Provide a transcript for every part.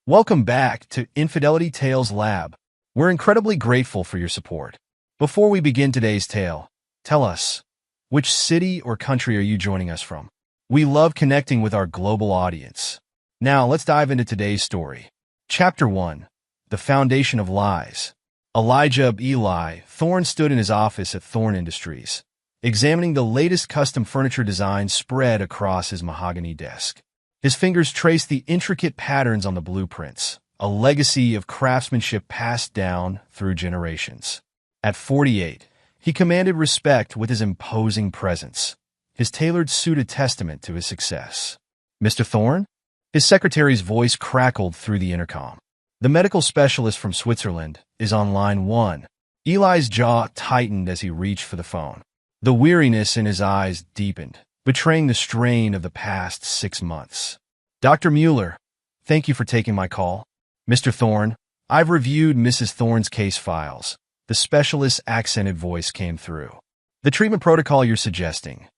Welcome back to Infidelity Tales Lab. We're incredibly grateful for your support. Before we begin today's tale, tell us, which city or country are you joining us from? We love connecting with our global audience. Now, let's dive into today's story. Chapter 1. The Foundation of Lies. Elijah Eli Thorne stood in his office at Thorne Industries, examining the latest custom furniture designs spread across his mahogany desk. His fingers traced the intricate patterns on the blueprints, a legacy of craftsmanship passed down through generations. At 48, he commanded respect with his imposing presence, his tailored suit a testament to his success. "Mr. Thorne?" His secretary's voice crackled through the intercom. "The medical specialist from Switzerland is on line 1. Eli's jaw tightened as he reached for the phone. The weariness in his eyes deepened, betraying the strain of the past 6 months. "Dr. Mueller, thank you for taking my call. Mr. Thorne, I've reviewed Mrs. Thorne's case files." The specialist's accented voice came through. "The treatment protocol you're suggesting.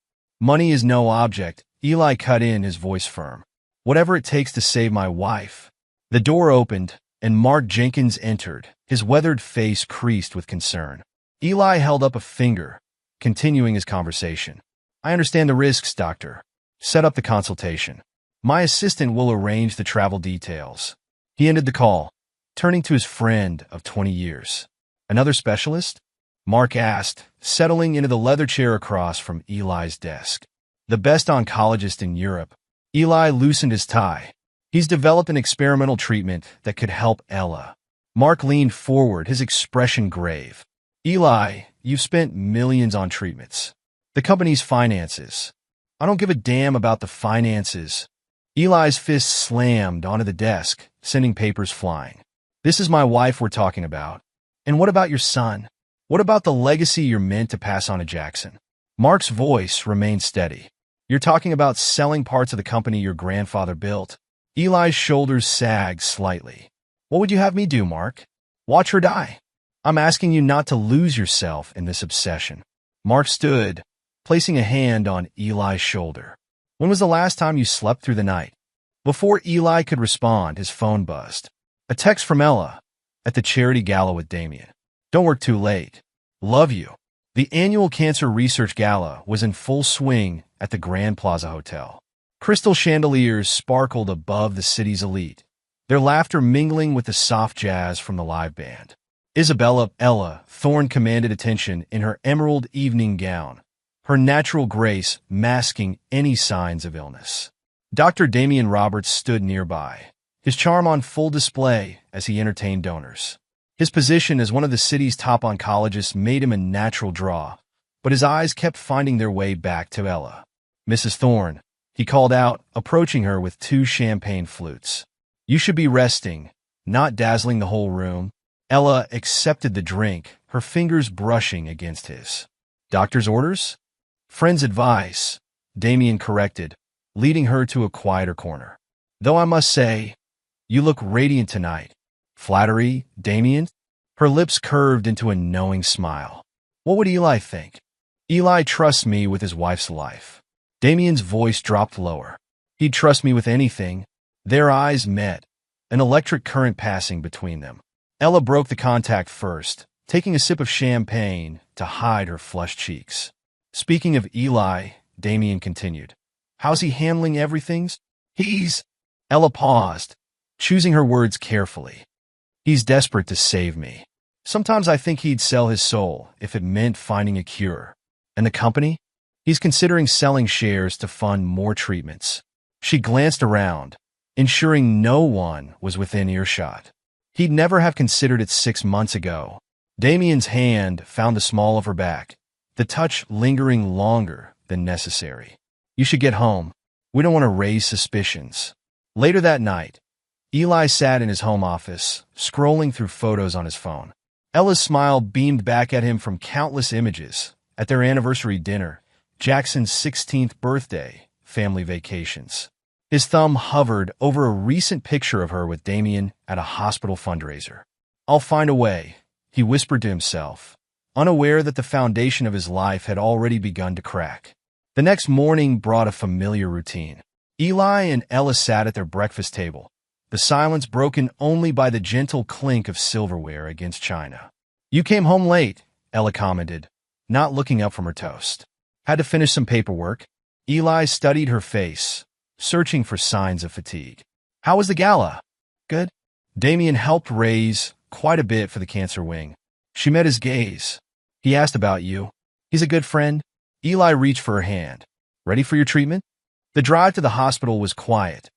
Money is no object," Eli cut in, his voice firm. "Whatever it takes to save my wife." The door opened, and Mark Jenkins entered, his weathered face creased with concern. Eli held up a finger, continuing his conversation. "I understand the risks, doctor. Set up the consultation. My assistant will arrange the travel details." He ended the call, turning to his friend of 20 years. "Another specialist?" Mark asked, settling into the leather chair across from Eli's desk. "The best oncologist in Europe." Eli loosened his tie. "He's developed an experimental treatment that could help Ella." Mark leaned forward, his expression grave. "Eli, you've spent millions on treatments. The company's finances. I don't give a damn about the finances." Eli's fist slammed onto the desk, sending papers flying. "This is my wife we're talking about. And what about your son? What about the legacy you're meant to pass on to Jackson?" Mark's voice remained steady. "You're talking about selling parts of the company your grandfather built." Eli's shoulders sagged slightly. "What would you have me do, Mark? Watch her die? I'm asking you not to lose yourself in this obsession." Mark stood, placing a hand on Eli's shoulder. "When was the last time you slept through the night?" Before Eli could respond, his phone buzzed. A text from Ella, at the charity gala with Damien. "Don't work too late. Love you." The annual Cancer Research Gala was in full swing at the Grand Plaza Hotel. Crystal chandeliers sparkled above the city's elite, their laughter mingling with the soft jazz from the live band. Isabella Ella Thorne commanded attention in her emerald evening gown, her natural grace masking any signs of illness. Dr. Damian Roberts stood nearby, his charm on full display as he entertained donors. His position as one of the city's top oncologists made him a natural draw, but his eyes kept finding their way back to Ella. "Mrs. Thorne," he called out, approaching her with 2 champagne flutes. "You should be resting, not dazzling the whole room." Ella accepted the drink, her fingers brushing against his. "Doctor's orders?" "Friend's advice," Damien corrected, leading her to a quieter corner. "Though I must say, you look radiant tonight." "Flattery, Damien?" Her lips curved into a knowing smile. "What would Eli think?" "Eli trusts me with his wife's life." Damien's voice dropped lower. "He'd trust me with anything." Their eyes met, an electric current passing between them. Ella broke the contact first, taking a sip of champagne to hide her flushed cheeks. "Speaking of Eli," Damien continued, "how's he handling everything?" "He's—" Ella paused, choosing her words carefully. "He's desperate to save me. Sometimes I think he'd sell his soul if it meant finding a cure. And the company? He's considering selling shares to fund more treatments." She glanced around, ensuring no one was within earshot. He'd never have considered it 6 months ago. Damien's hand found the small of her back, the touch lingering longer than necessary. "You should get home. We don't want to raise suspicions." Later that night, Eli sat in his home office, scrolling through photos on his phone. Ella's smile beamed back at him from countless images at their anniversary dinner, Jackson's 16th birthday, family vacations. His thumb hovered over a recent picture of her with Damien at a hospital fundraiser. "I'll find a way," he whispered to himself, unaware that the foundation of his life had already begun to crack. The next morning brought a familiar routine. Eli and Ella sat at their breakfast table, the silence broken only by the gentle clink of silverware against china. "You came home late," Ella commented, not looking up from her toast. "Had to finish some paperwork." Eli studied her face, searching for signs of fatigue. "How was the gala?" "Good." Damien helped raise quite a bit for the cancer wing. She met his gaze. "He asked about you. He's a good friend." Eli reached for her hand. "Ready for your treatment?" The drive to the hospital was quiet,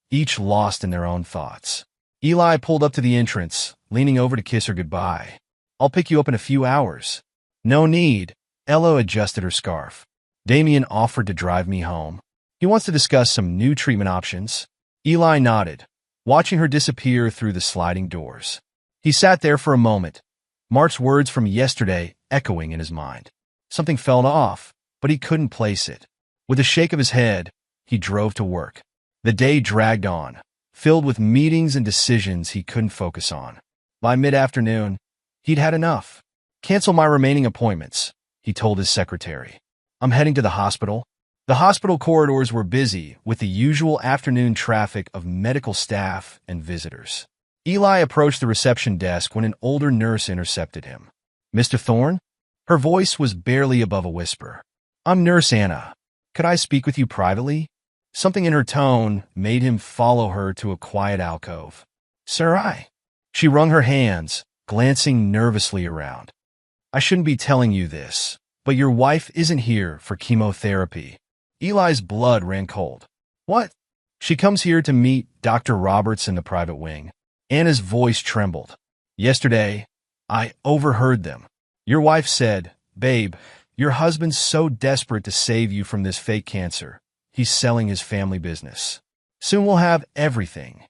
each lost in their own thoughts. Eli pulled up to the entrance, leaning over to kiss her goodbye. "I'll pick you up in a few hours." "No need." Ella adjusted her scarf. "Damien offered to drive me home. He wants to discuss some new treatment options." Eli nodded, watching her disappear through the sliding doors. He sat there for a moment, Mark's words from yesterday echoing in his mind. Something felt off, but he couldn't place it. With a shake of his head, he drove to work. The day dragged on, filled with meetings and decisions he couldn't focus on. By mid-afternoon, he'd had enough. "Cancel my remaining appointments," he told his secretary. "I'm heading to the hospital." The hospital corridors were busy with the usual afternoon traffic of medical staff and visitors. Eli approached the reception desk when an older nurse intercepted him. "Mr. Thorne?" Her voice was barely above a whisper. "I'm Nurse Anna. Could I speak with you privately?" Something in her tone made him follow her to a quiet alcove. "Sir, She wrung her hands, glancing nervously around. "I shouldn't be telling you this, but your wife isn't here for chemotherapy." Eli's blood ran cold. "What?" "She comes here to meet Dr. Roberts in the private wing." Anna's voice trembled. "Yesterday, I overheard them. Your wife said, 'Babe, your husband's so desperate to save you from this fake cancer. He's selling his family business. Soon we'll have everything.'"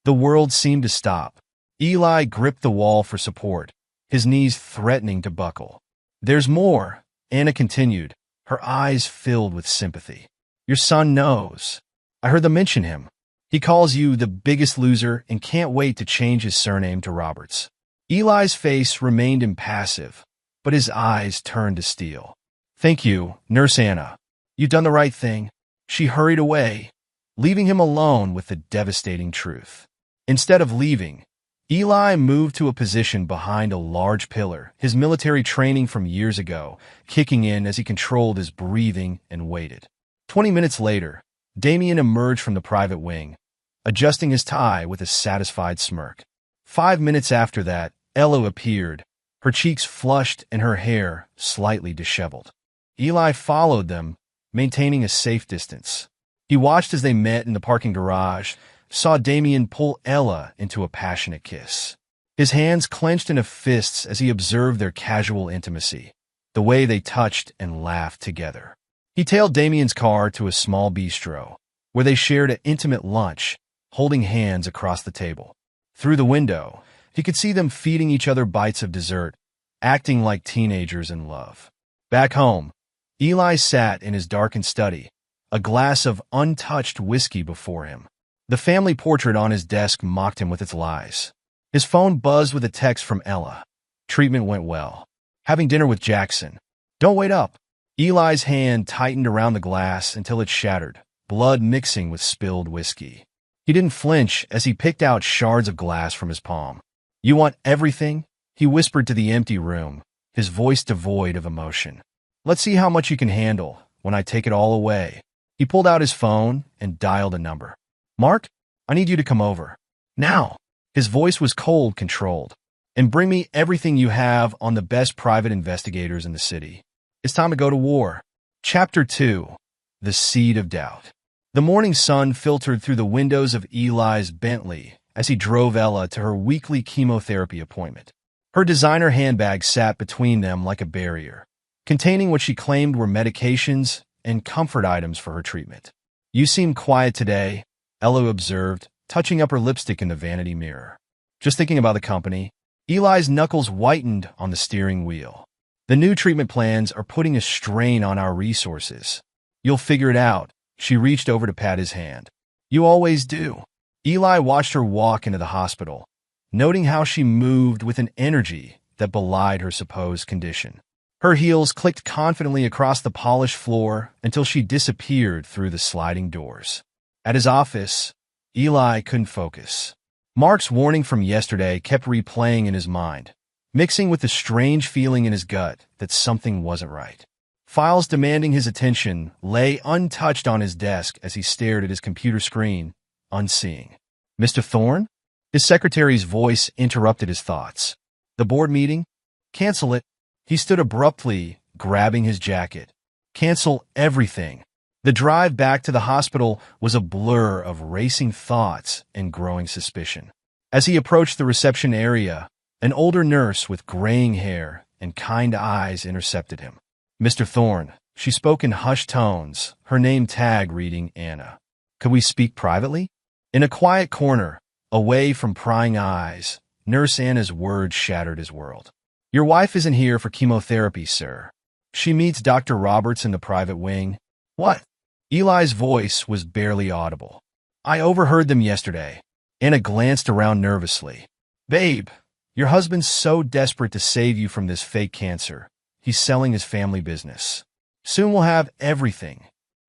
The world seemed to stop. Eli gripped the wall for support, his knees threatening to buckle. "There's more," Anna continued, her eyes filled with sympathy. "Your son knows. I heard them mention him. He calls you the biggest loser and can't wait to change his surname to Roberts." Eli's face remained impassive, but his eyes turned to steel. "Thank you, Nurse Anna. You've done the right thing." She hurried away, leaving him alone with the devastating truth. Instead of leaving, Eli moved to a position behind a large pillar, his military training from years ago kicking in as he controlled his breathing and waited. 20 minutes later, Damien emerged from the private wing, adjusting his tie with a satisfied smirk. 5 minutes after that, Ella appeared, her cheeks flushed and her hair slightly disheveled. Eli followed them, maintaining a safe distance. He watched as they met in the parking garage, saw Damien pull Ella into a passionate kiss. His hands clenched into fists as he observed their casual intimacy, the way they touched and laughed together. He tailed Damien's car to a small bistro, where they shared an intimate lunch, holding hands across the table. Through the window, he could see them feeding each other bites of dessert, acting like teenagers in love. Back home, Eli sat in his darkened study, a glass of untouched whiskey before him. The family portrait on his desk mocked him with its lies. His phone buzzed with a text from Ella. Treatment went well. Having dinner with Jackson. Don't wait up. Eli's hand tightened around the glass until it shattered, blood mixing with spilled whiskey. He didn't flinch as he picked out shards of glass from his palm. "You want everything?" he whispered to the empty room, his voice devoid of emotion. "Let's see how much you can handle when I take it all away." He pulled out his phone and dialed a number. "Mark, I need you to come over. Now." His voice was cold, controlled. "And bring me everything you have on the best private investigators in the city. It's time to go to war." Chapter 2. The Seed of Doubt. The morning sun filtered through the windows of Eli's Bentley as he drove Ella to her weekly chemotherapy appointment. Her designer handbag sat between them like a barrier, containing what she claimed were medications and comfort items for her treatment. "You seem quiet today," Ella observed, touching up her lipstick in the vanity mirror. "Just thinking about the company." Eli's knuckles whitened on the steering wheel. "The new treatment plans are putting a strain on our resources." "You'll figure it out." She reached over to pat his hand. "You always do." Eli watched her walk into the hospital, noting how she moved with an energy that belied her supposed condition. Her heels clicked confidently across the polished floor until she disappeared through the sliding doors. At his office, Eli couldn't focus. Mark's warning from yesterday kept replaying in his mind, mixing with the strange feeling in his gut that something wasn't right. Files demanding his attention lay untouched on his desk as he stared at his computer screen, unseeing. "Mr. Thorne?" His secretary's voice interrupted his thoughts. "The board meeting? Cancel it." He stood abruptly, grabbing his jacket. Cancel everything. The drive back to the hospital was a blur of racing thoughts and growing suspicion. As he approached the reception area, an older nurse with graying hair and kind eyes intercepted him. "Mr. Thorne," she spoke in hushed tones, her name tag reading Anna. "Could we speak privately?" In a quiet corner, away from prying eyes, Nurse Anna's words shattered his world. "Your wife isn't here for chemotherapy, sir. She meets Dr. Roberts in the private wing." "What?" Eli's voice was barely audible. "I overheard them yesterday." Anna glanced around nervously. "Babe, your husband's so desperate to save you from this fake cancer. He's selling his family business. Soon we'll have everything."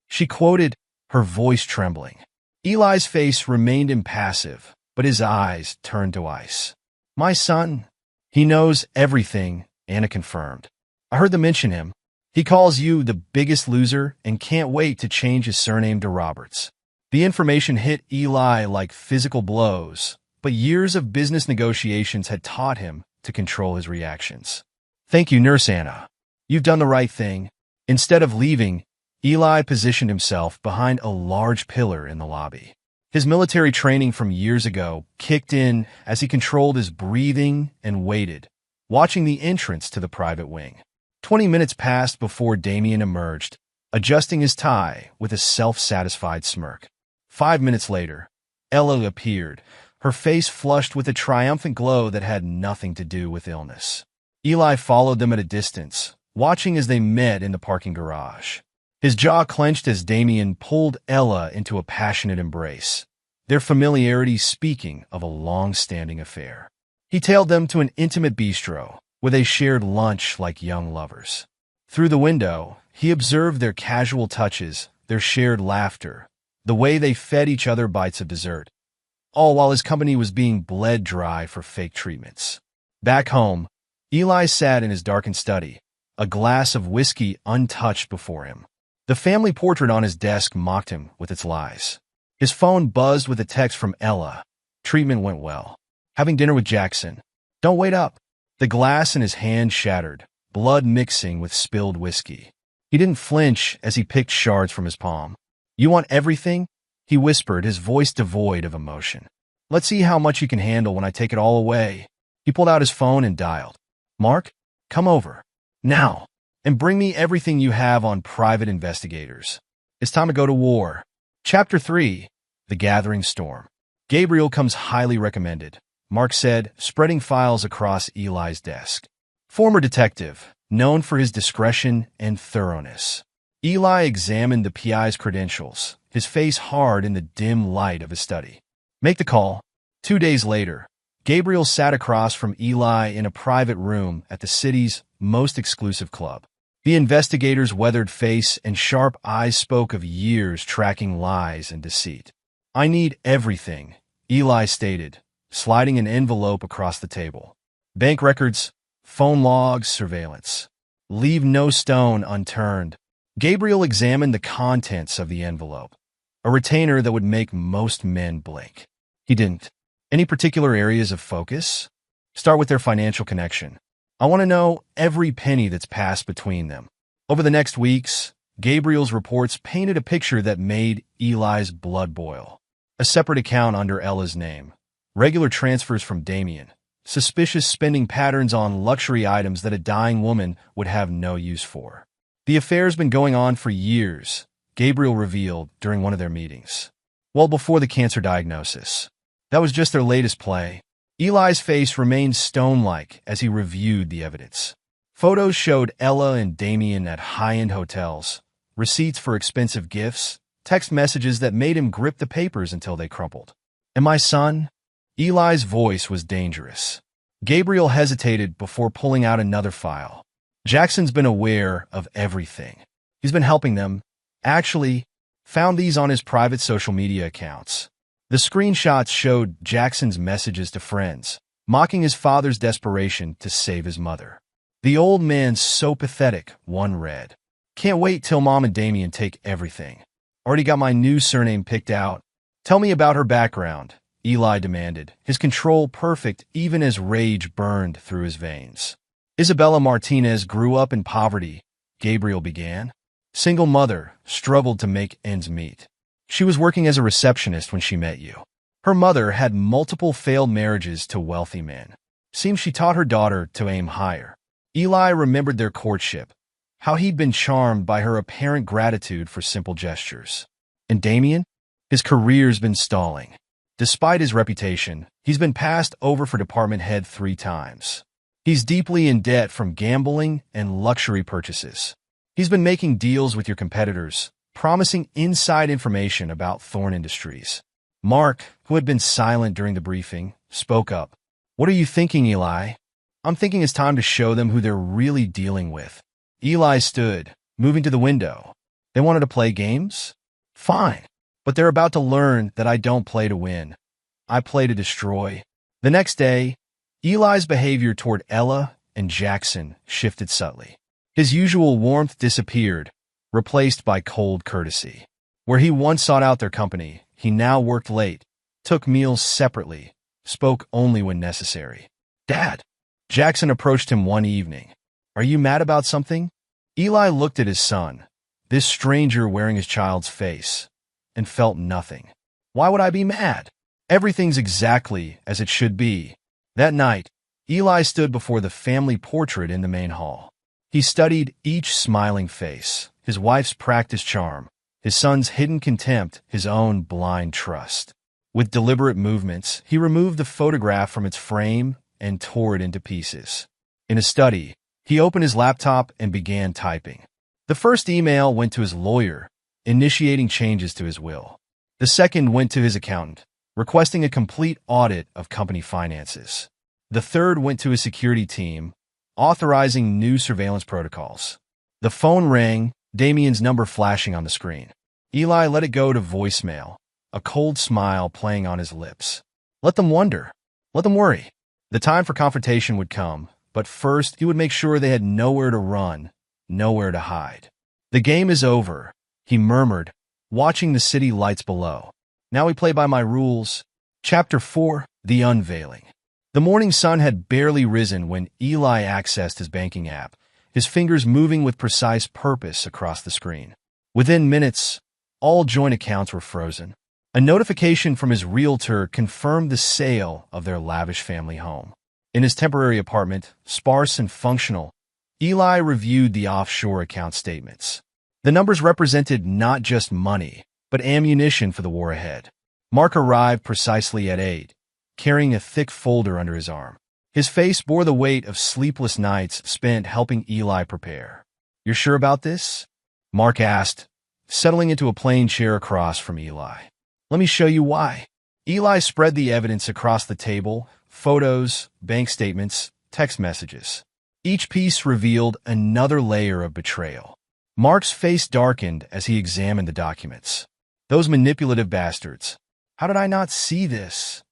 She quoted, her voice trembling. Eli's face remained impassive, but his eyes turned to ice. "My son, he knows everything," Anna confirmed. "I heard them mention him. He calls you the biggest loser and can't wait to change his surname to Roberts." The information hit Eli like physical blows, but years of business negotiations had taught him to control his reactions. "Thank you, Nurse Anna. You've done the right thing." Instead of leaving, Eli positioned himself behind a large pillar in the lobby. His military training from years ago kicked in as he controlled his breathing and waited, watching the entrance to the private wing. 20 minutes passed before Damien emerged, adjusting his tie with a self-satisfied smirk. 5 minutes later, Ella appeared, her face flushed with a triumphant glow that had nothing to do with illness. Eli followed them at a distance, watching as they met in the parking garage. His jaw clenched as Damien pulled Ella into a passionate embrace, their familiarity speaking of a long-standing affair. He tailed them to an intimate bistro, where they shared lunch like young lovers. Through the window, he observed their casual touches, their shared laughter, the way they fed each other bites of dessert, all while his company was being bled dry for fake treatments. Back home, Eli sat in his darkened study, a glass of whiskey untouched before him. The family portrait on his desk mocked him with its lies. His phone buzzed with a text from Ella. Treatment went well. Having dinner with Jackson. Don't wait up. The glass in his hand shattered, blood mixing with spilled whiskey. He didn't flinch as he picked shards from his palm. "You want everything?" he whispered, his voice devoid of emotion. "Let's see how much you can handle when I take it all away." He pulled out his phone and dialed. "Mark, come over. Now. And bring me everything you have on private investigators. It's time to go to war." Chapter 3. The Gathering Storm. "Gabriel comes highly recommended," Mark said, spreading files across Eli's desk. Former detective, known for his discretion and thoroughness. Eli examined the PI's credentials, his face hard in the dim light of his study. "Make the call." 2 days later, Gabriel sat across from Eli in a private room at the city's most exclusive club. The investigator's weathered face and sharp eyes spoke of years tracking lies and deceit. "I need everything," Eli stated, sliding an envelope across the table. "Bank records, phone logs, surveillance. Leave no stone unturned." Gabriel examined the contents of the envelope, a retainer that would make most men blink. He didn't. "Any particular areas of focus?" "Start with their financial connection. I want to know every penny that's passed between them." Over the next weeks, Gabriel's reports painted a picture that made Eli's blood boil. A separate account under Ella's name, regular transfers from Damien, suspicious spending patterns on luxury items that a dying woman would have no use for. The affair's been going on for years, Gabriel revealed during one of their meetings. Well before the cancer diagnosis. That was just their latest play. Eli's face remained stone-like as he reviewed the evidence. Photos showed Ella and Damien at high-end hotels, receipts for expensive gifts, text messages that made him grip the papers until they crumpled. "And my son?" Eli's voice was dangerous. Gabriel hesitated before pulling out another file. "Jackson's been aware of everything. He's been helping them. Actually, found these on his private social media accounts. The screenshots showed Jackson's messages to friends, mocking his father's desperation to save his mother. "The old man's so pathetic," one read. "Can't wait till Mom and Damien take everything. Already got my new surname picked out. Tell me about her background," Eli demanded, his control perfect even as rage burned through his veins. "Isabella Martinez grew up in poverty," Gabriel began. "Single mother, struggled to make ends meet. She was working as a receptionist when she met you. Her mother had multiple failed marriages to wealthy men. Seems she taught her daughter to aim higher." Eli remembered their courtship, how he'd been charmed by her apparent gratitude for simple gestures. And Damien? His career's been stalling. Despite his reputation, he's been passed over for department head 3 times. He's deeply in debt from gambling and luxury purchases. He's been making deals with your competitors, promising inside information about Thorne Industries. Mark, who had been silent during the briefing, spoke up. "What are you thinking, Eli?" "I'm thinking it's time to show them who they're really dealing with." Eli stood, moving to the window. "They wanted to play games? Fine. But they're about to learn that I don't play to win. I play to destroy." The next day, Eli's behavior toward Ella and Jackson shifted subtly. His usual warmth disappeared, replaced by cold courtesy. Where he once sought out their company, he now worked late, took meals separately, spoke only when necessary. "Dad," Jackson approached him one evening. "Are you mad about something?" Eli looked at his son, this stranger wearing his child's face, and felt nothing. "Why would I be mad? Everything's exactly as it should be." That night, Eli stood before the family portrait in the main hall. He studied each smiling face, his wife's practiced charm, his son's hidden contempt, his own blind trust. With deliberate movements, he removed the photograph from its frame and tore it into pieces. In a study, he opened his laptop and began typing. The first email went to his lawyer, initiating changes to his will. The second went to his accountant, requesting a complete audit of company finances. The third went to his security team, authorizing new surveillance protocols. The phone rang, Damien's number flashing on the screen. Eli let it go to voicemail, a cold smile playing on his lips. Let them wonder. Let them worry. The time for confrontation would come, but first he would make sure they had nowhere to run, nowhere to hide. "The game is over," he murmured, watching the city lights below. "Now we play by my rules." Chapter 4: The Unveiling. The morning sun had barely risen when Eli accessed his banking app, his fingers moving with precise purpose across the screen. Within minutes, all joint accounts were frozen. A notification from his realtor confirmed the sale of their lavish family home. In his temporary apartment, sparse and functional, Eli reviewed the offshore account statements. The numbers represented not just money, but ammunition for the war ahead. Mark arrived precisely at 8, carrying a thick folder under his arm. His face bore the weight of sleepless nights spent helping Eli prepare. "You're sure about this?" Mark asked, settling into a plain chair across from Eli. "Let me show you why." Eli spread the evidence across the table, photos, bank statements, text messages. Each piece revealed another layer of betrayal. Mark's face darkened as he examined the documents. Those manipulative bastards. How did I not see this?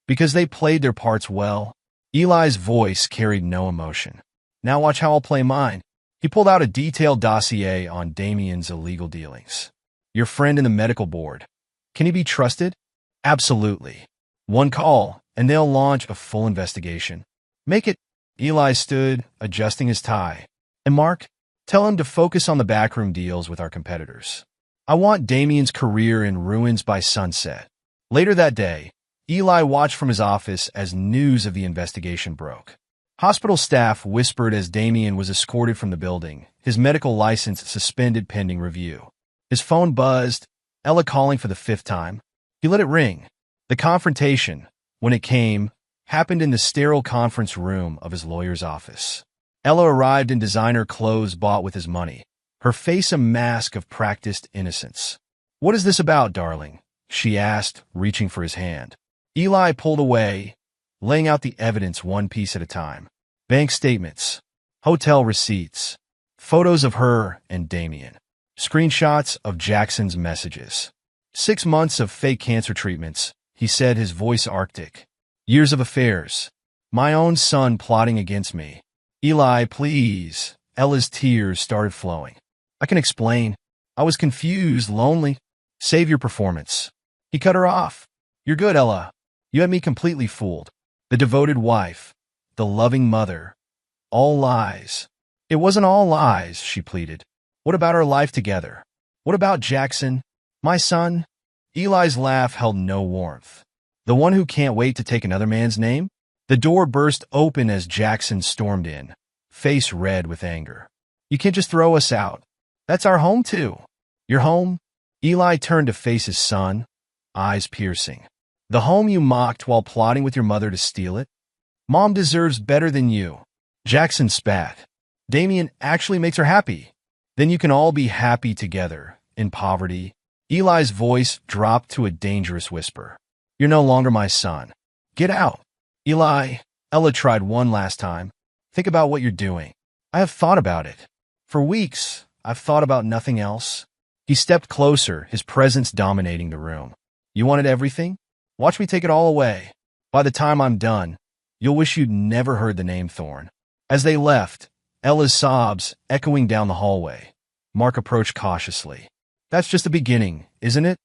Because they played their parts well. Eli's voice carried no emotion. "Now watch how I'll play mine." He pulled out a detailed dossier on Damien's illegal dealings. "Your friend in the medical board. Can he be trusted?" "Absolutely. One call, and they'll launch a full investigation." "Make it." Eli stood, adjusting his tie. "And Mark, tell him to focus on the backroom deals with our competitors. I want Damien's career in ruins by sunset." Later that day, Eli watched from his office as news of the investigation broke. Hospital staff whispered as Damien was escorted from the building, his medical license suspended pending review. His phone buzzed, Ella calling for the 5th time. He let it ring. The confrontation, when it came, happened in the sterile conference room of his lawyer's office. Ella arrived in designer clothes bought with his money, her face a mask of practiced innocence. "What is this about, darling?" she asked, reaching for his hand. Eli pulled away, laying out the evidence one piece at a time. Bank statements, hotel receipts, photos of her and Damien, screenshots of Jackson's messages. 6 months of fake cancer treatments, he said, his voice arctic. Years of affairs. My own son plotting against me. Eli, please. Ella's tears started flowing. I can explain. I was confused, lonely. Save your performance. He cut her off. You're good, Ella. You had me completely fooled. The devoted wife. The loving mother. All lies. It wasn't all lies, she pleaded. What about our life together? What about Jackson? My son? Eli's laugh held no warmth. The one who can't wait to take another man's name? The door burst open as Jackson stormed in, face red with anger. You can't just throw us out. That's our home, too. Your home? Eli turned to face his son, eyes piercing. The home you mocked while plotting with your mother to steal it? Mom deserves better than you. Jackson spat. Damien actually makes her happy. Then you can all be happy together, in poverty. Eli's voice dropped to a dangerous whisper. You're no longer my son. Get out. Eli, Ella tried one last time. Think about what you're doing. I have thought about it. For weeks, I've thought about nothing else. He stepped closer, his presence dominating the room. You wanted everything? Watch me take it all away. By the time I'm done, you'll wish you'd never heard the name Thorne. As they left, Ella's sobs echoing down the hallway. Mark approached cautiously. That's just the beginning, isn't it?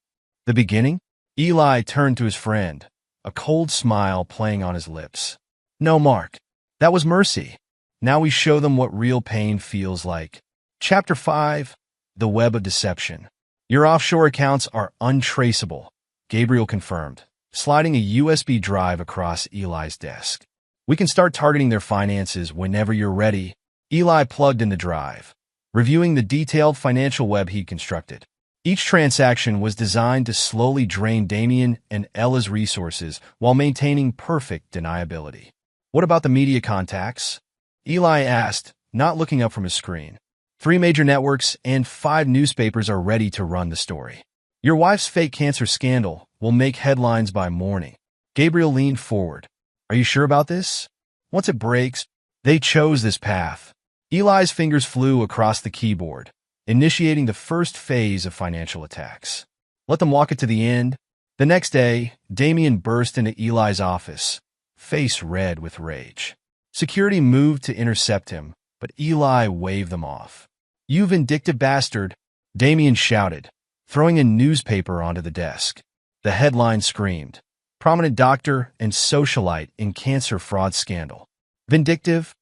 The beginning? Eli turned to his friend, a cold smile playing on his lips. No, Mark. That was mercy. Now we show them what real pain feels like. Chapter 5. The Web of Deception. Your offshore accounts are untraceable, Gabriel confirmed, sliding a USB drive across Eli's desk. We can start targeting their finances whenever you're ready. Eli plugged in the drive, reviewing the detailed financial web he'd constructed. Each transaction was designed to slowly drain Damien and Ella's resources while maintaining perfect deniability. What about the media contacts? Eli asked, not looking up from his screen. 3 major networks and 5 newspapers are ready to run the story. Your wife's fake cancer scandal will make headlines by morning. Gabriel leaned forward. Are you sure about this? Once it breaks, they chose this path. Eli's fingers flew across the keyboard, initiating the first phase of financial attacks. Let them walk it to the end. The next day, Damien burst into Eli's office, face red with rage. Security moved to intercept him, but Eli waved them off. You vindictive bastard, Damien shouted, throwing a newspaper onto the desk. The headline screamed, prominent doctor and socialite in cancer fraud scandal. Vindictive?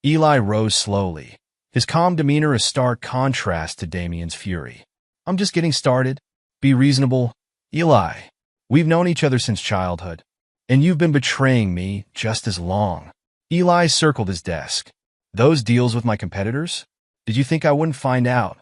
Eli rose slowly, his calm demeanor a stark contrast to Damien's fury. I'm just getting started. Be reasonable. Eli, we've known each other since childhood, and you've been betraying me just as long. Eli circled his desk. Those deals with my competitors? Did you think I wouldn't find out?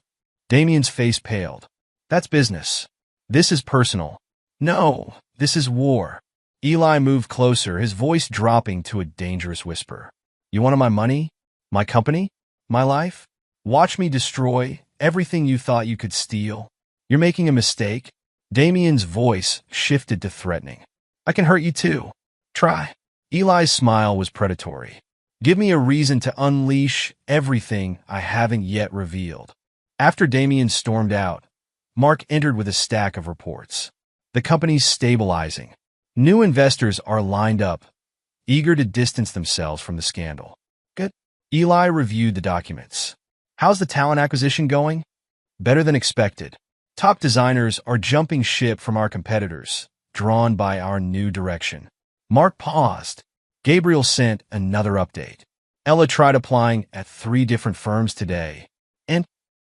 Damien's face paled. That's business. This is personal. No, this is war. Eli moved closer, his voice dropping to a dangerous whisper. You wanted my money? My company? My life? Watch me destroy everything you thought you could steal. You're making a mistake. Damien's voice shifted to threatening. I can hurt you too. Try. Eli's smile was predatory. Give me a reason to unleash everything I haven't yet revealed. After Damien stormed out, Mark entered with a stack of reports. The company's stabilizing. New investors are lined up, eager to distance themselves from the scandal. Good. Eli reviewed the documents. How's the talent acquisition going? Better than expected. Top designers are jumping ship from our competitors, drawn by our new direction. Mark paused. Gabriel sent another update. Ella tried applying at 3 different firms today, and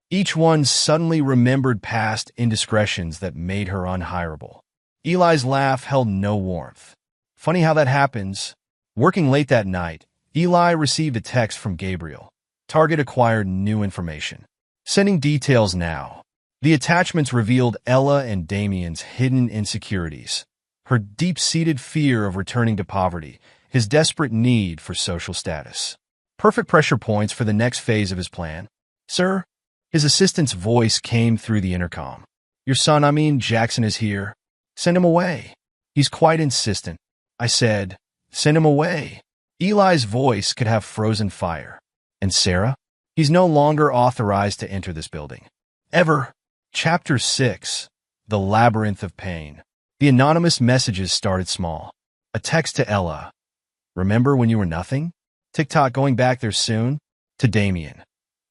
each one suddenly remembered past indiscretions that made her unhireable. Eli's laugh held no warmth. Funny how that happens. Working late that night, Eli received a text from Gabriel. Target acquired new information. Sending details now. The attachments revealed Ella and Damien's hidden insecurities, her deep-seated fear of returning to poverty, his desperate need for social status. Perfect pressure points for the next phase of his plan. Sir? His assistant's voice came through the intercom. Your son, Jackson is here. Send him away. He's quite insistent. I said, send him away. Eli's voice could have frozen fire. And Sarah? He's no longer authorized to enter this building. Ever. Chapter 6. The Labyrinth of Pain. The anonymous messages started small. A text to Ella. Remember when you were nothing? TikTok going back there soon? To Damien.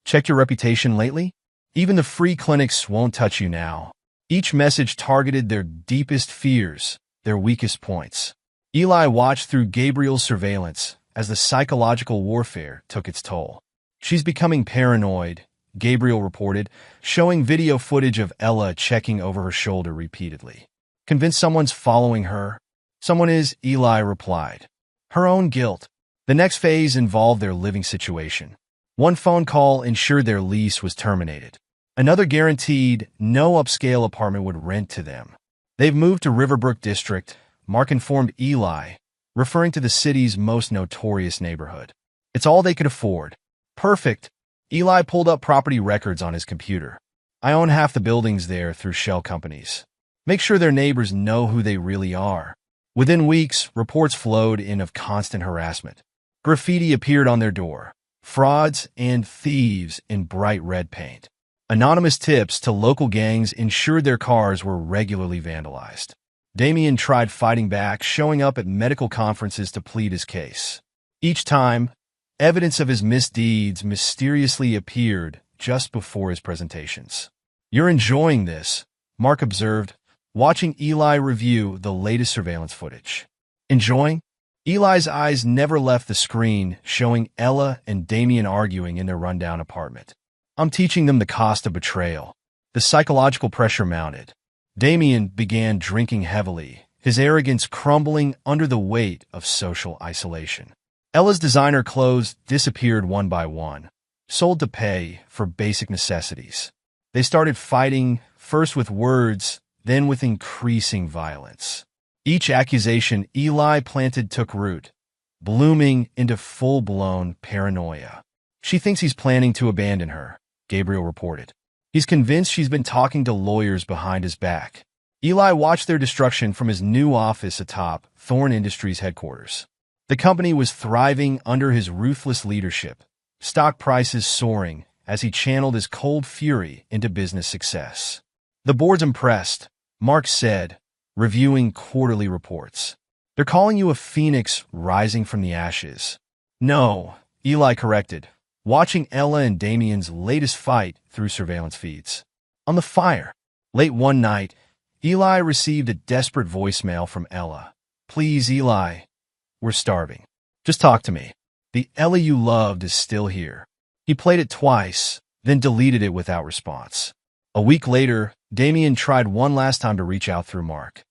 Checked your reputation lately? Even the free clinics won't touch you now. Each message targeted their deepest fears, their weakest points. Eli watched through Gabriel's surveillance as the psychological warfare took its toll. She's becoming paranoid, Gabriel reported, showing video footage of Ella checking over her shoulder repeatedly. Convinced someone's following her? Someone is, Eli replied. Her own guilt. The next phase involved their living situation. One phone call ensured their lease was terminated. Another guaranteed no upscale apartment would rent to them. They've moved to Riverbrook District, Mark informed Eli, referring to the city's most notorious neighborhood. It's all they could afford. Perfect. Eli pulled up property records on his computer. I own half the buildings there through shell companies. Make sure their neighbors know who they really are. Within weeks, reports flowed in of constant harassment. Graffiti appeared on their door. Frauds and thieves in bright red paint. Anonymous tips to local gangs ensured their cars were regularly vandalized. Damien tried fighting back, showing up at medical conferences to plead his case. Each time, evidence of his misdeeds mysteriously appeared just before his presentations. You're enjoying this, Mark observed, watching Eli review the latest surveillance footage. Enjoying? Eli's eyes never left the screen, showing Ella and Damien arguing in their rundown apartment. I'm teaching them the cost of betrayal. The psychological pressure mounted. Damien began drinking heavily, his arrogance crumbling under the weight of social isolation. Ella's designer clothes disappeared one by one, sold to pay for basic necessities. They started fighting, first with words, then with increasing violence. Each accusation Eli planted took root, blooming into full-blown paranoia. She thinks he's planning to abandon her, Gabriel reported. He's convinced she's been talking to lawyers behind his back. Eli watched their destruction from his new office atop Thorne Industries headquarters. The company was thriving under his ruthless leadership, stock prices soaring as he channeled his cold fury into business success. The board's impressed, Mark said, reviewing quarterly reports. They're calling you a phoenix rising from the ashes. No, Eli corrected, watching Ella and Damien's latest fight through surveillance feeds. On the fire. Late one night, Eli received a desperate voicemail from Ella. Please, Eli. We're starving. Just talk to me. The Ella you loved is still here. He played it twice, then deleted it without response. A week later, Damien tried one last time to reach out through Mark.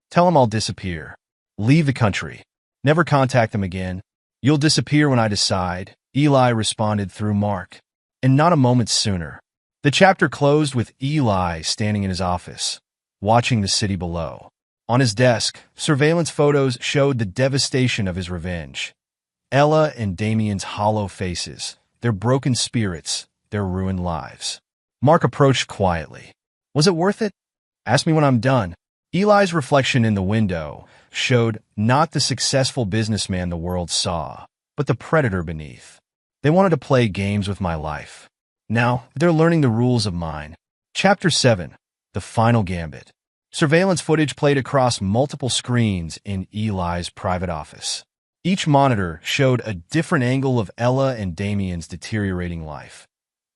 Tell him I'll disappear. Leave the country. Never contact him again. You'll disappear when I decide, Eli responded through Mark. And not a moment sooner. The chapter closed with Eli standing in his office, watching the city below. On his desk, surveillance photos showed the devastation of his revenge. Ella and Damien's hollow faces, their broken spirits, their ruined lives. Mark approached quietly. Was it worth it? Ask me when I'm done. Eli's reflection in the window showed not the successful businessman the world saw, but the predator beneath. They wanted to play games with my life. Now, they're learning the rules of mine. Chapter 7. The Final Gambit. Surveillance footage played across multiple screens in Eli's private office. Each monitor showed a different angle of Ella and Damien's deteriorating life.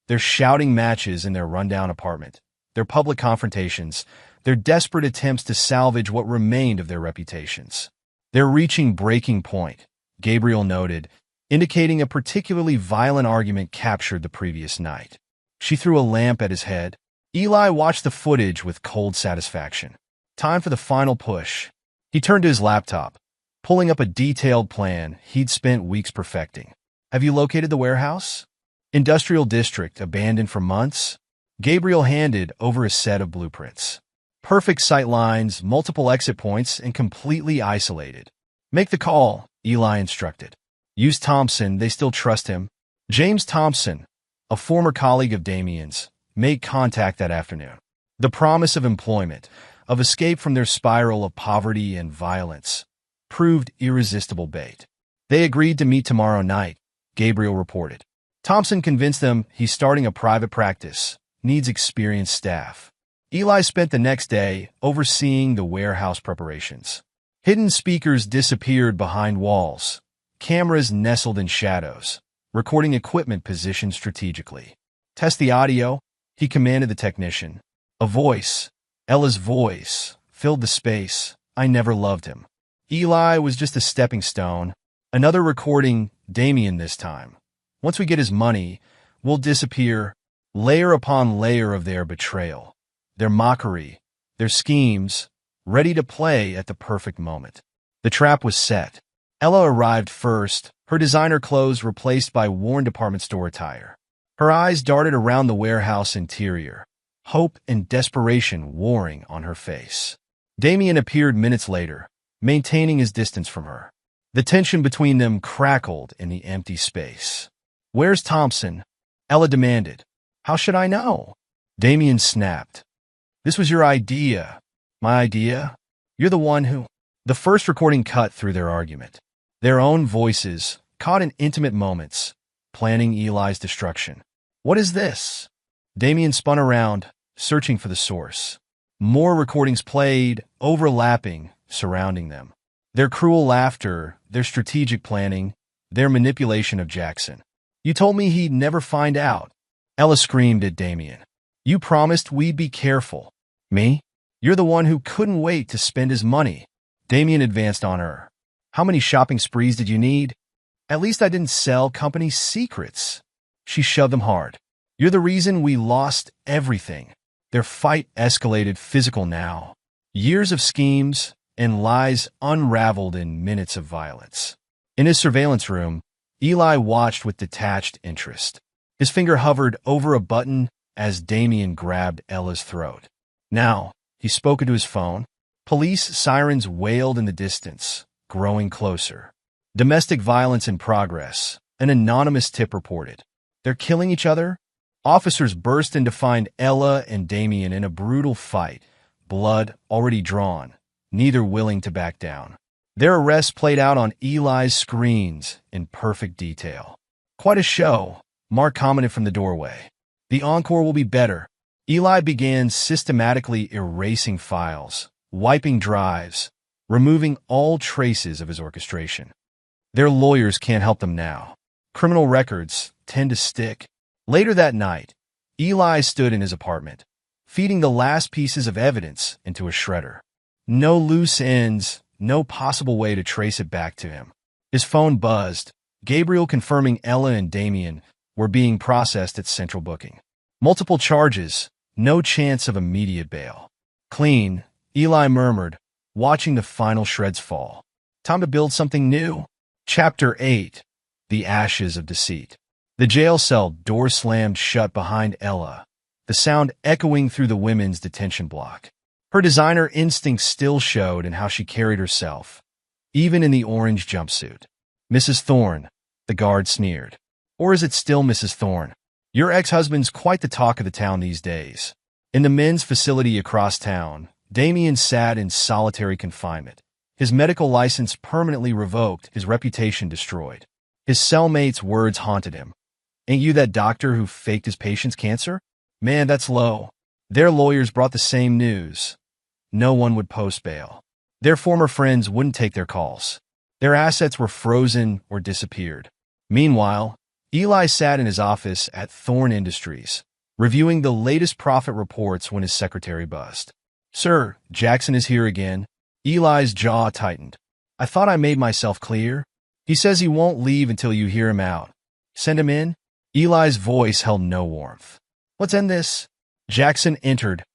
Their shouting matches in their rundown apartment, their public confrontations, their desperate attempts to salvage what remained of their reputations. They're reaching breaking point, Gabriel noted, indicating a particularly violent argument captured the previous night. She threw a lamp at his head. Eli watched the footage with cold satisfaction. Time for the final push. He turned to his laptop, pulling up a detailed plan he'd spent weeks perfecting. Have you located the warehouse? Industrial district, abandoned for months? Gabriel handed over a set of blueprints. Perfect sight lines, multiple exit points, and completely isolated. Make the call, Eli instructed. Use Thompson, they still trust him. James Thompson, a former colleague of Damien's, made contact that afternoon. The promise of employment, of escape from their spiral of poverty and violence, proved irresistible bait. They agreed to meet tomorrow night, Gabriel reported. Thompson convinced them he's starting a private practice, needs experienced staff. Eli spent the next day overseeing the warehouse preparations. Hidden speakers disappeared behind walls, cameras nestled in shadows, recording equipment positioned strategically. "Test the audio," he commanded the technician. A voice, Ella's voice, filled the space. "I never loved him." Eli was just a stepping stone. Another recording, Damien this time. "Once we get his money, we'll disappear." Layer upon layer of their betrayal, their mockery, their schemes, ready to play at the perfect moment. The trap was set. Ella arrived first, her designer clothes replaced by worn department store attire. Her eyes darted around the warehouse interior, hope and desperation warring on her face. Damien appeared minutes later, maintaining his distance from her. The tension between them crackled in the empty space. "Where's Thompson?" Ella demanded. "How should I know?" Damien snapped. "This was your idea." "My idea? You're the one who—" The first recording cut through their argument. Their own voices, caught in intimate moments, planning Eli's destruction. "What is this?" Damien spun around, searching for the source. More recordings played, overlapping, surrounding them. Their cruel laughter, their strategic planning, their manipulation of Jackson. "You told me he'd never find out." Ella screamed at Damien. "You promised we'd be careful." "Me? You're the one who couldn't wait to spend his money." Damien advanced on her. "How many shopping sprees did you need?" "At least I didn't sell company secrets." She shoved him hard. "You're the reason we lost everything." Their fight escalated physical now. Years of schemes and lies unraveled in minutes of violence. In his surveillance room, Eli watched with detached interest. His finger hovered over a button as Damien grabbed Ella's throat. Now, he spoke into his phone. Police sirens wailed in the distance, growing closer. "Domestic violence in progress," an anonymous tip reported. "They're killing each other?" Officers burst in to find Ella and Damien in a brutal fight, blood already drawn, neither willing to back down. Their arrest played out on Eli's screens in perfect detail. "Quite a show," Mark commented from the doorway. "The encore will be better." Eli began systematically erasing files, wiping drives, removing all traces of his orchestration. Their lawyers can't help them now. Criminal records tend to stick. Later that night, Eli stood in his apartment, feeding the last pieces of evidence into a shredder. No loose ends, no possible way to trace it back to him. His phone buzzed, Gabriel confirming Ella and Damien were being processed at central booking. Multiple charges, no chance of immediate bail. "Clean," Eli murmured, watching the final shreds fall. "Time to build something new." Chapter 8. The Ashes of Deceit. The jail cell door slammed shut behind Ella, the sound echoing through the women's detention block. Her designer instincts still showed in how she carried herself, even in the orange jumpsuit. "Mrs. Thorne," the guard sneered. "Or is it still Mrs. Thorne? Your ex-husband's quite the talk of the town these days." In the men's facility across town, Damien sat in solitary confinement, his medical license permanently revoked, his reputation destroyed. His cellmate's words haunted him. "Ain't you that doctor who faked his patient's cancer? Man, that's low." Their lawyers brought the same news. No one would post bail. Their former friends wouldn't take their calls. Their assets were frozen or disappeared. Meanwhile, Eli sat in his office at Thorne Industries, reviewing the latest profit reports when his secretary buzzed. "Sir, Jackson is here again." Eli's jaw tightened. "I thought I made myself clear." "He says he won't leave until you hear him out." "Send him in?" Eli's voice held no warmth. "Let's end this." Jackson entered,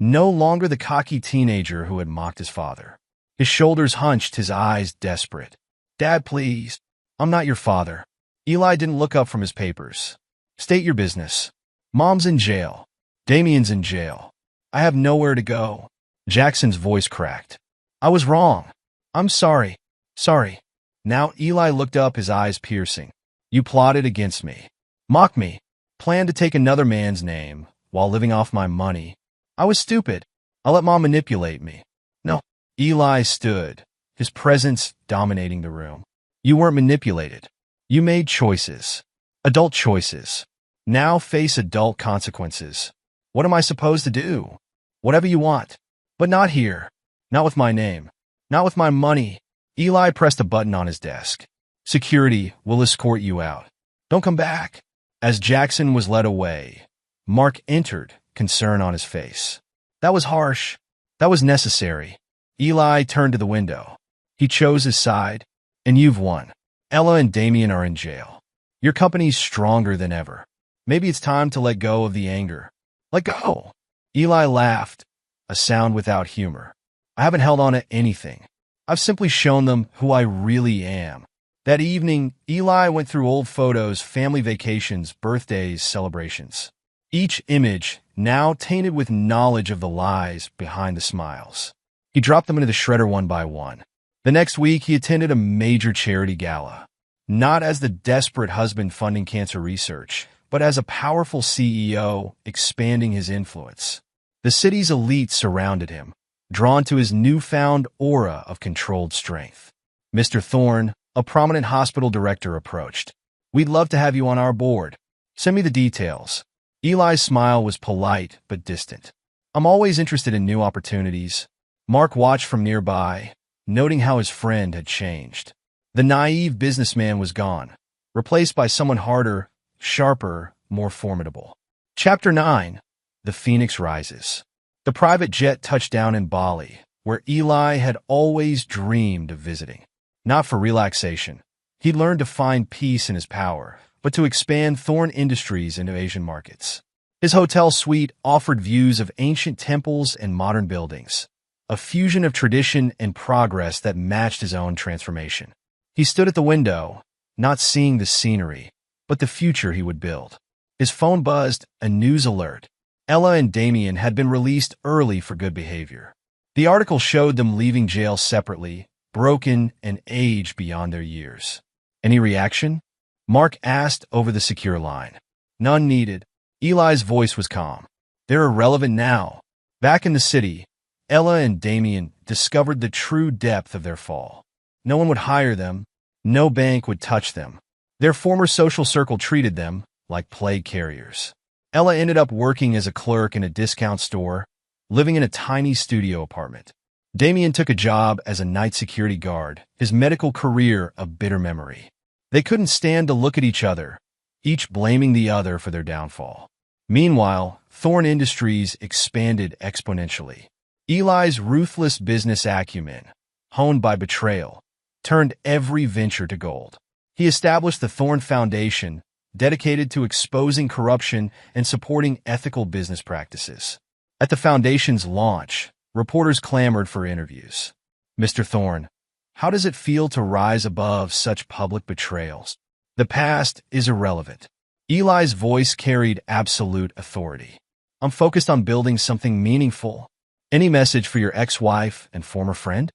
no longer the cocky teenager who had mocked his father. His shoulders hunched, his eyes desperate. "Dad, please. I'm not your father." Eli didn't look up from his papers. "State your business." "Mom's in jail. Damien's in jail. I have nowhere to go." Jackson's voice cracked. "I was wrong. I'm sorry. Sorry." Now Eli looked up, his eyes piercing. "You plotted against me. Mocked me. Planned to take another man's name while living off my money. I was stupid. I let Mom manipulate me." "No." Eli stood, his presence dominating the room. "You weren't manipulated. You made choices. Adult choices. Now face adult consequences." "What am I supposed to do?" Whatever you want. But not here. Not with my name. Not with my money. Eli pressed a button on his desk. Security will escort you out. Don't come back. As Jackson was led away, Mark entered, concern on his face. That was harsh. That was necessary. Eli turned to the window. He chose his side, and you've won. Ella and Damien are in jail. Your company's stronger than ever. Maybe it's time to let go of the anger. Let go. Eli laughed, a sound without humor. I haven't held on to anything. I've simply shown them who I really am. That evening, Eli went through old photos, family vacations, birthdays, celebrations. Each image now tainted with knowledge of the lies behind the smiles. He dropped them into the shredder one by one. The next week, he attended a major charity gala. Not as the desperate husband funding cancer research, but as a powerful CEO expanding his influence. The city's elite surrounded him, drawn to his newfound aura of controlled strength. Mr. Thorne, a prominent hospital director, approached. We'd love to have you on our board. Send me the details. Eli's smile was polite but distant. I'm always interested in new opportunities. Mark watched from nearby, noting how his friend had changed. The naive businessman was gone, replaced by someone harder, sharper, more formidable. Chapter 9. The Phoenix Rises. The private jet touched down in Bali, where Eli had always dreamed of visiting. Not for relaxation. He'd learned to find peace in his power, but to expand Thorne Industries into Asian markets. His hotel suite offered views of ancient temples and modern buildings, a fusion of tradition and progress that matched his own transformation. He stood at the window, not seeing the scenery, but the future he would build. His phone buzzed, a news alert. Ella and Damien had been released early for good behavior. The article showed them leaving jail separately, broken and aged beyond their years. Any reaction? Mark asked over the secure line. None needed. Eli's voice was calm. They're irrelevant now. Back in the city, Ella and Damien discovered the true depth of their fall. No one would hire them. No bank would touch them. Their former social circle treated them like plague carriers. Ella ended up working as a clerk in a discount store, living in a tiny studio apartment. Damien took a job as a night security guard, his medical career a bitter memory. They couldn't stand to look at each other, each blaming the other for their downfall. Meanwhile, Thorne Industries expanded exponentially. Eli's ruthless business acumen, honed by betrayal, turned every venture to gold. He established the Thorne Foundation, dedicated to exposing corruption and supporting ethical business practices. At the foundation's launch, reporters clamored for interviews. Mr. Thorne, how does it feel to rise above such public betrayals? The past is irrelevant. Eli's voice carried absolute authority. I'm focused on building something meaningful. Any message for your ex-wife and former friend?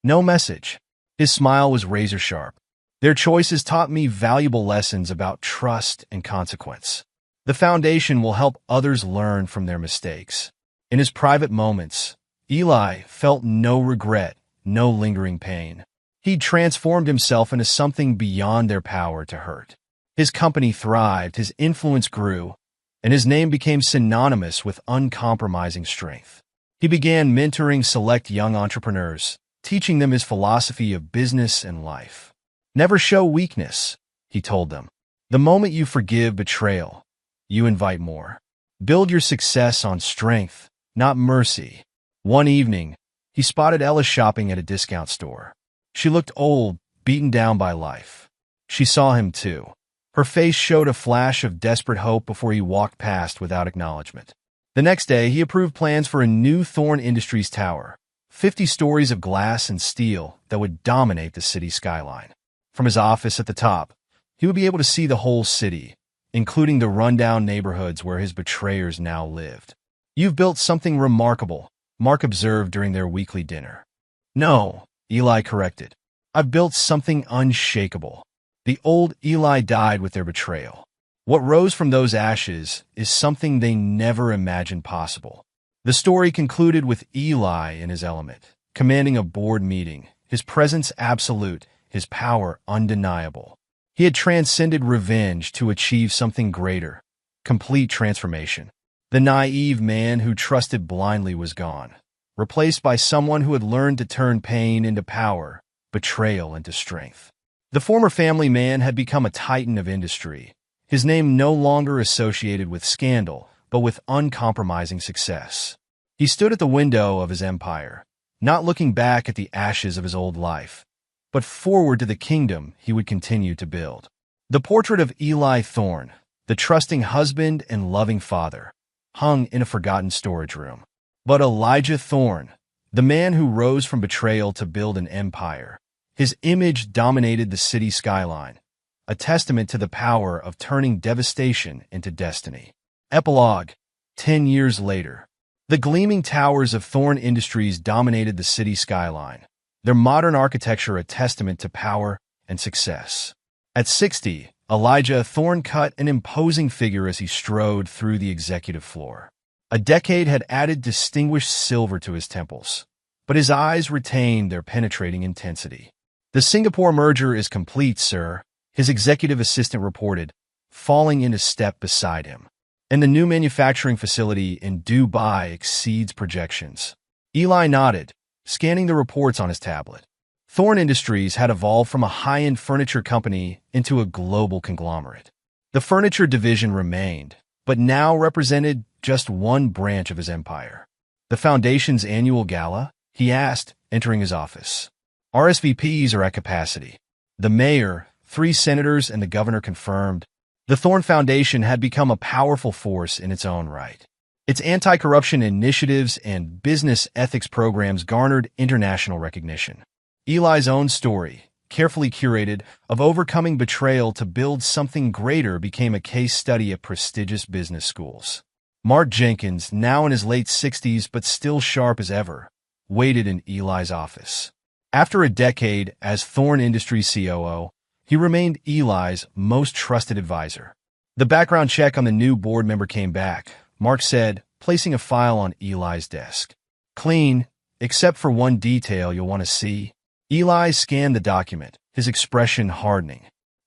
No message. His smile was razor-sharp. Their choices taught me valuable lessons about trust and consequence. The foundation will help others learn from their mistakes. In his private moments, Eli felt no regret, no lingering pain. He'd transformed himself into something beyond their power to hurt. His company thrived, his influence grew, and his name became synonymous with uncompromising strength. He began mentoring select young entrepreneurs, teaching them his philosophy of business and life. Never show weakness, he told them. The moment you forgive betrayal, you invite more. Build your success on strength, not mercy. One evening, he spotted Ella shopping at a discount store. She looked old, beaten down by life. She saw him too. Her face showed a flash of desperate hope before he walked past without acknowledgement. The next day, he approved plans for a new Thorne Industries tower, 50 stories of glass and steel that would dominate the city skyline. From his office at the top, he would be able to see the whole city, including the rundown neighborhoods where his betrayers now lived. You've built something remarkable, Mark observed during their weekly dinner. No, Eli corrected. I've built something unshakable. The old Eli died with their betrayal. What rose from those ashes is something they never imagined possible. The story concluded with Eli in his element, commanding a board meeting, his presence absolute, his power undeniable. He had transcended revenge to achieve something greater, complete transformation. The naive man who trusted blindly was gone, replaced by someone who had learned to turn pain into power, betrayal into strength. The former family man had become a titan of industry, his name no longer associated with scandal, but with uncompromising success. He stood at the window of his empire, not looking back at the ashes of his old life, but forward to the kingdom he would continue to build. The portrait of Eli Thorne, the trusting husband and loving father, hung in a forgotten storage room. But Elijah Thorne, the man who rose from betrayal to build an empire, his image dominated the city skyline, a testament to the power of turning devastation into destiny. Epilogue. 10 years later. The gleaming towers of Thorne Industries dominated the city skyline, their modern architecture a testament to power and success. At 60, Elijah Thorne cut an imposing figure as he strode through the executive floor. A decade had added distinguished silver to his temples, but his eyes retained their penetrating intensity. "The Singapore merger is complete, sir," his executive assistant reported, falling into step beside him. "And the new manufacturing facility in Dubai exceeds projections." Eli nodded, scanning the reports on his tablet. Thorne Industries had evolved from a high-end furniture company into a global conglomerate. The furniture division remained, but now represented just one branch of his empire. "The Foundation's annual gala?" he asked, entering his office. "RSVPs are at capacity." The mayor, 3 senators, and the governor confirmed. The Thorne Foundation had become a powerful force in its own right. Its anti-corruption initiatives and business ethics programs garnered international recognition. Eli's own story, carefully curated, of overcoming betrayal to build something greater became a case study at prestigious business schools. Mark Jenkins, now in his late 60s but still sharp as ever, waited in Eli's office. After a decade as Thorne Industries COO, he remained Eli's most trusted advisor. The background check on the new board member came back, Mark said, placing a file on Eli's desk. "Clean, except for one detail you'll want to see." Eli scanned the document, his expression hardening.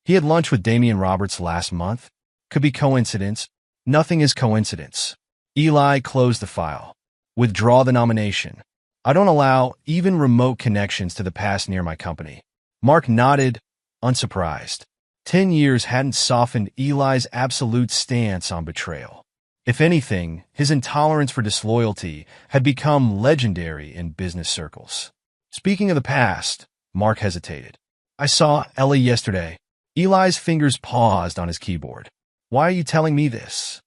He had lunch with Damian Roberts last month. Could be coincidence. Nothing is coincidence. Eli closed the file. "Withdraw the nomination. I don't allow even remote connections to the past near my company." Mark nodded, unsurprised. 10 years hadn't softened Eli's absolute stance on betrayal. If anything, his intolerance for disloyalty had become legendary in business circles. "Speaking of the past," Mark hesitated. "I saw Ellie yesterday." Eli's fingers paused on his keyboard. "Why are you telling me this?"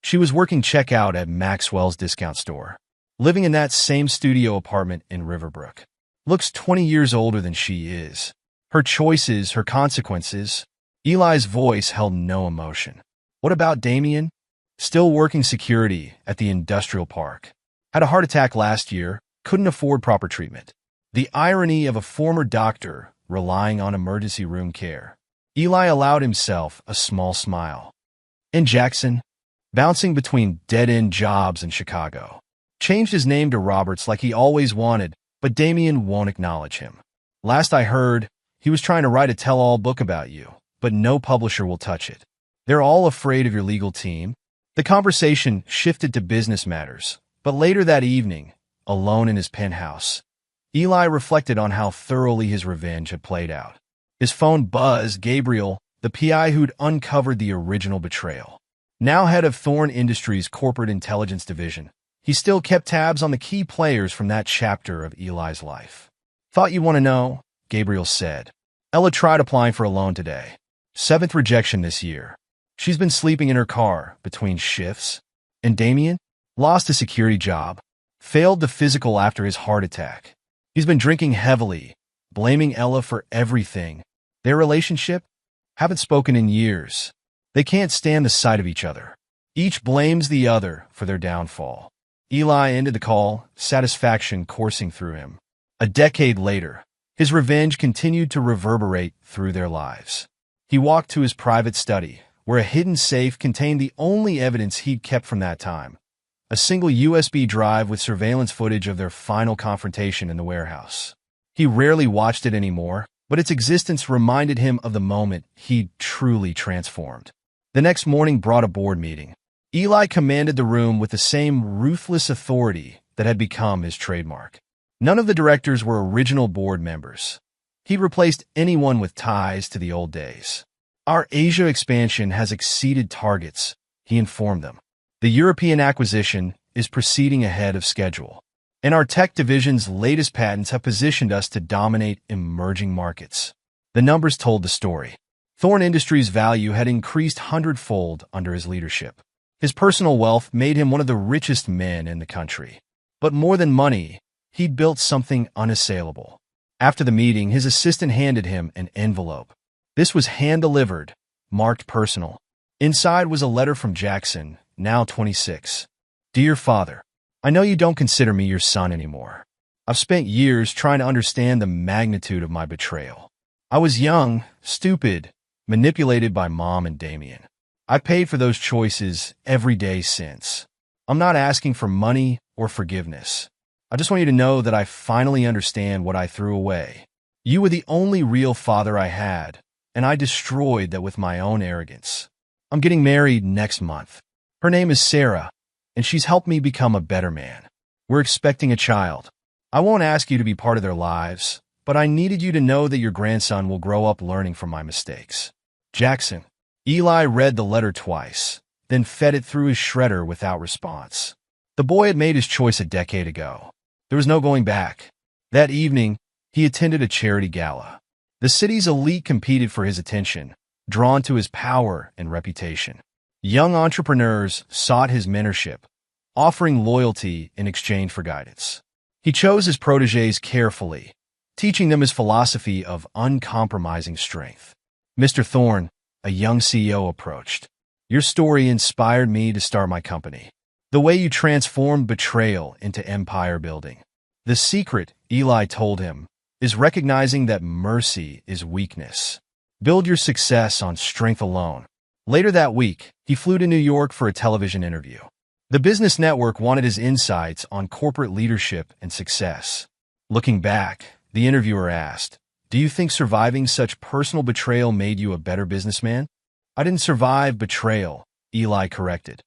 "She was working checkout at Maxwell's discount store. Living in that same studio apartment in Riverbrook. Looks 20 years older than she is. Her choices, her consequences." Eli's voice held no emotion. "What about Damien?" "Still working security at the industrial park. Had a heart attack last year, couldn't afford proper treatment." The irony of a former doctor relying on emergency room care. Eli allowed himself a small smile. "And Jackson?" "Bouncing between dead-end jobs in Chicago. Changed his name to Roberts like he always wanted, but Damien won't acknowledge him. Last I heard, he was trying to write a tell-all book about you, but no publisher will touch it. They're all afraid of your legal team." The conversation shifted to business matters, but later that evening, alone in his penthouse, Eli reflected on how thoroughly his revenge had played out. His phone buzzed. Gabriel, the PI who'd uncovered the original betrayal. Now head of Thorne Industries' corporate intelligence division, he still kept tabs on the key players from that chapter of Eli's life. "Thought you want to know," Gabriel said. "Ella tried applying for a loan today. 7th rejection this year. She's been sleeping in her car between shifts. And Damien? Lost a security job. Failed the physical after his heart attack. He's been drinking heavily, blaming Ella for everything. Their relationship? Haven't spoken in years. They can't stand the sight of each other. Each blames the other for their downfall." Eli ended the call, satisfaction coursing through him. A decade later, his revenge continued to reverberate through their lives. He walked to his private study, where a hidden safe contained the only evidence he'd kept from that time. A single USB drive with surveillance footage of their final confrontation in the warehouse. He rarely watched it anymore, but its existence reminded him of the moment he'd truly transformed. The next morning brought a board meeting. Eli commanded the room with the same ruthless authority that had become his trademark. None of the directors were original board members. He replaced anyone with ties to the old days. Our Asia expansion has exceeded targets, he informed them. The European acquisition is proceeding ahead of schedule, and our tech division's latest patents have positioned us to dominate emerging markets. The numbers told the story. Thorne Industries' value had increased hundredfold under his leadership. His personal wealth made him one of the richest men in the country. But more than money, he'd built something unassailable. After the meeting, his assistant handed him an envelope. This was hand-delivered, marked personal. Inside was a letter from Jackson, now 26. Dear Father, I know you don't consider me your son anymore. I've spent years trying to understand the magnitude of my betrayal. I was young, stupid, manipulated by Mom and Damien. I paid for those choices every day since. I'm not asking for money or forgiveness. I just want you to know that I finally understand what I threw away. You were the only real father I had, and I destroyed that with my own arrogance. I'm getting married next month. Her name is Sarah, and she's helped me become a better man. We're expecting a child. I won't ask you to be part of their lives, but I needed you to know that your grandson will grow up learning from my mistakes. Jackson. Eli read the letter twice, then fed it through his shredder without response. The boy had made his choice a decade ago. There was no going back. That evening, he attended a charity gala. The city's elite competed for his attention, drawn to his power and reputation. Young entrepreneurs sought his mentorship, offering loyalty in exchange for guidance. He chose his protégés carefully, teaching them his philosophy of uncompromising strength. Mr. Thorne, a young CEO, approached. Your story inspired me to start my company. The way you transformed betrayal into empire building. The secret, Eli told him, is recognizing that mercy is weakness. Build your success on strength alone. Later that week, he flew to New York for a television interview. The business network wanted his insights on corporate leadership and success. Looking back, the interviewer asked, do you think surviving such personal betrayal made you a better businessman? I didn't survive betrayal, Eli corrected.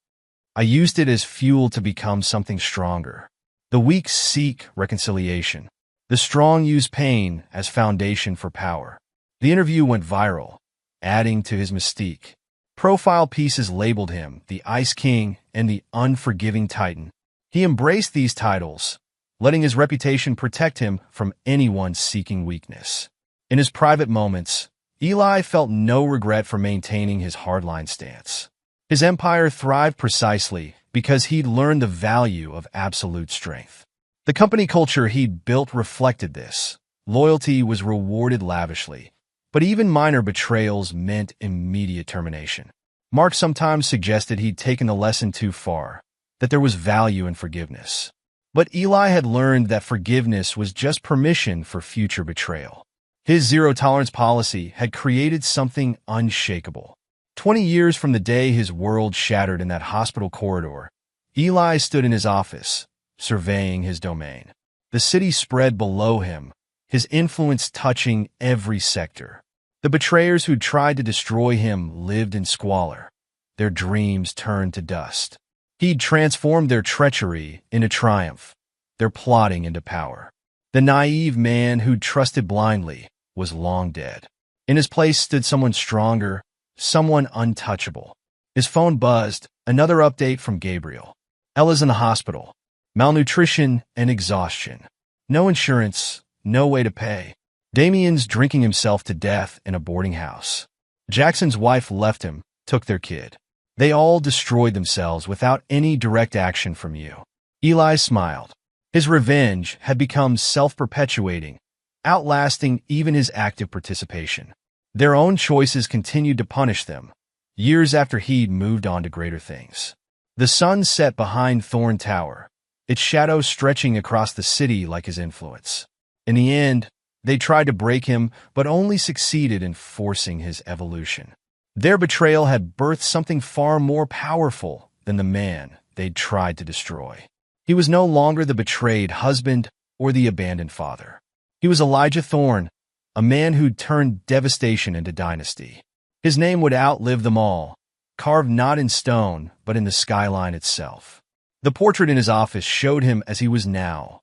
I used it as fuel to become something stronger. The weak seek reconciliation. The strong use pain as foundation for power. The interview went viral, adding to his mystique. Profile pieces labeled him the Ice King and the Unforgiving Titan. He embraced these titles, letting his reputation protect him from anyone seeking weakness. In his private moments, Eli felt no regret for maintaining his hardline stance. His empire thrived precisely because he'd learned the value of absolute strength. The company culture he'd built reflected this. Loyalty was rewarded lavishly, but even minor betrayals meant immediate termination. Mark sometimes suggested he'd taken the lesson too far, that there was value in forgiveness. But Eli had learned that forgiveness was just permission for future betrayal. His zero-tolerance policy had created something unshakable. 20 years from the day his world shattered in that hospital corridor, Eli stood in his office, surveying his domain. The city spread below him, his influence touching every sector. The betrayers who tried to destroy him lived in squalor. Their dreams turned to dust. He'd transformed their treachery into triumph, their plotting into power. The naive man who'd trusted blindly was long dead. In his place stood someone stronger, someone untouchable. His phone buzzed, another update from Gabriel. Ella's in the hospital. Malnutrition and exhaustion. No insurance, no way to pay. Damien's drinking himself to death in a boarding house. Jackson's wife left him, took their kid. They all destroyed themselves without any direct action from you. Eli smiled. His revenge had become self-perpetuating, outlasting even his active participation. Their own choices continued to punish them, years after he'd moved on to greater things. The sun set behind Thorne Tower, its shadow stretching across the city like his influence. In the end, they tried to break him, but only succeeded in forcing his evolution. Their betrayal had birthed something far more powerful than the man they'd tried to destroy. He was no longer the betrayed husband or the abandoned father. He was Elijah Thorne, a man who'd turned devastation into dynasty. His name would outlive them all, carved not in stone, but in the skyline itself. The portrait in his office showed him as he was now,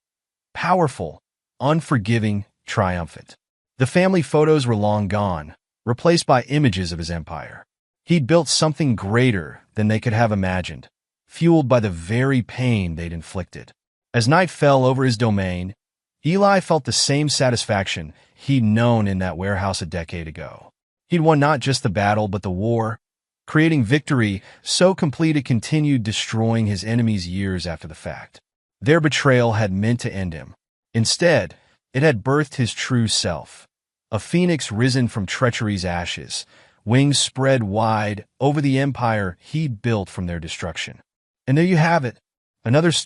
powerful, unforgiving, triumphant. The family photos were long gone, replaced by images of his empire. He'd built something greater than they could have imagined, fueled by the very pain they'd inflicted. As night fell over his domain, Eli felt the same satisfaction he'd known in that warehouse a decade ago. He'd won not just the battle, but the war, creating victory so complete it continued destroying his enemies years after the fact. Their betrayal had meant to end him. Instead, it had birthed his true self, a phoenix risen from treachery's ashes, wings spread wide over the empire he'd built from their destruction. And there you have it, another story